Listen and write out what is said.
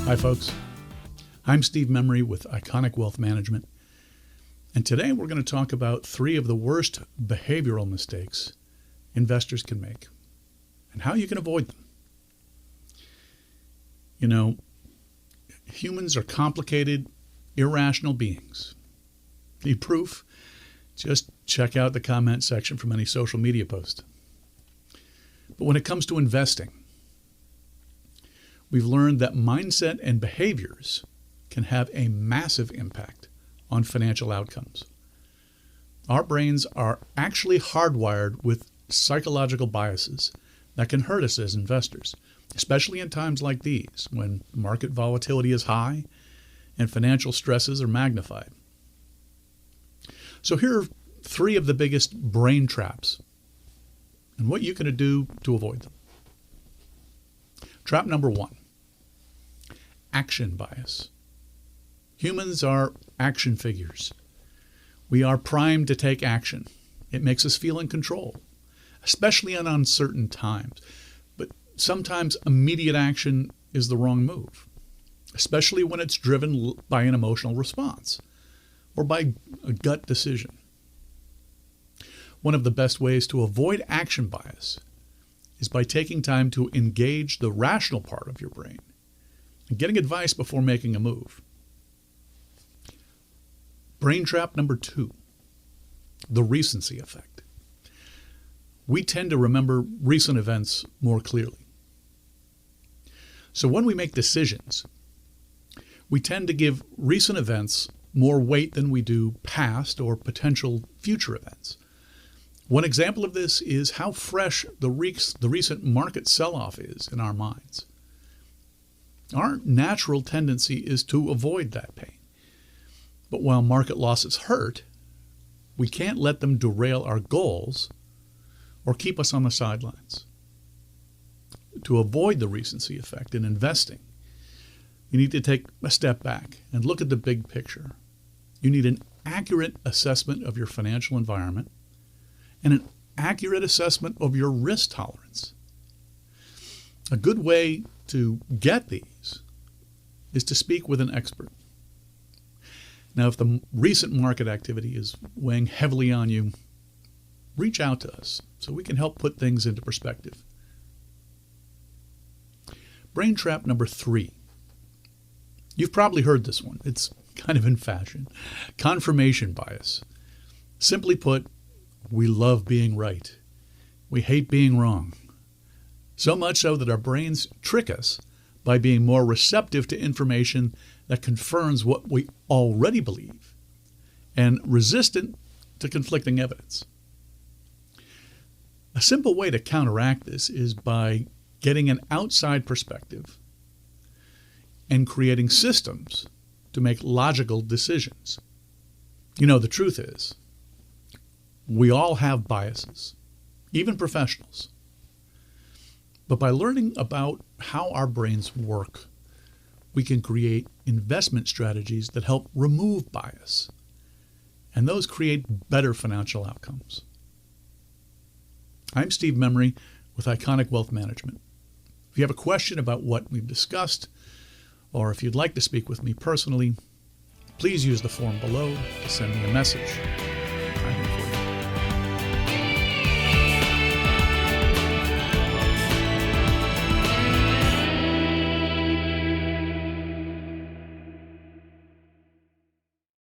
Hi, folks. I'm Steve Memory with Iconic Wealth Management, and today we're going to talk about 3 of the worst behavioral mistakes investors can make and how you can avoid them. You know, humans are complicated, irrational beings. Need proof? Just check out the comment section from any social media post. But when it comes to investing, we've learned that mindset and behaviors can have a massive impact on financial outcomes. Our brains are actually hardwired with psychological biases that can hurt us as investors, especially in times like these when market volatility is high and financial stresses are magnified. So here are 3 of the biggest brain traps and what you can do to avoid them. Trap number 1, action bias. Humans are action figures. We are primed to take action. It makes us feel in control, especially in uncertain times. But sometimes immediate action is the wrong move, especially when it's driven by an emotional response or by a gut decision. One of the best ways to avoid action bias is by taking time to engage the rational part of your brain and getting advice before making a move. Brain trap number 2, the recency effect. We tend to remember recent events more clearly. So when we make decisions, we tend to give recent events more weight than we do past or potential future events. One example of this is how fresh the recent market sell-off is in our minds. Our natural tendency is to avoid that pain. But while market losses hurt, we can't let them derail our goals or keep us on the sidelines. To avoid the recency effect in investing, you need to take a step back and look at the big picture. You need an accurate assessment of your financial environment and an accurate assessment of your risk tolerance. A good way to get these is to speak with an expert. Now, if the recent market activity is weighing heavily on you, reach out to us so we can help put things into perspective. Brain trap number 3. You've probably heard this one. It's kind of in fashion. Confirmation bias. Simply put, we love being right. We hate being wrong. So much so that our brains trick us by being more receptive to information that confirms what we already believe and resistant to conflicting evidence. A simple way to counteract this is by getting an outside perspective and creating systems to make logical decisions. You know, the truth is, we all have biases, even professionals. But by learning about how our brains work, we can create investment strategies that help remove bias, and those create better financial outcomes. I'm Steve Memory with Iconic Wealth Management. If you have a question about what we've discussed, or if you'd like to speak with me personally, please use the form below to send me a message. I'm here for you.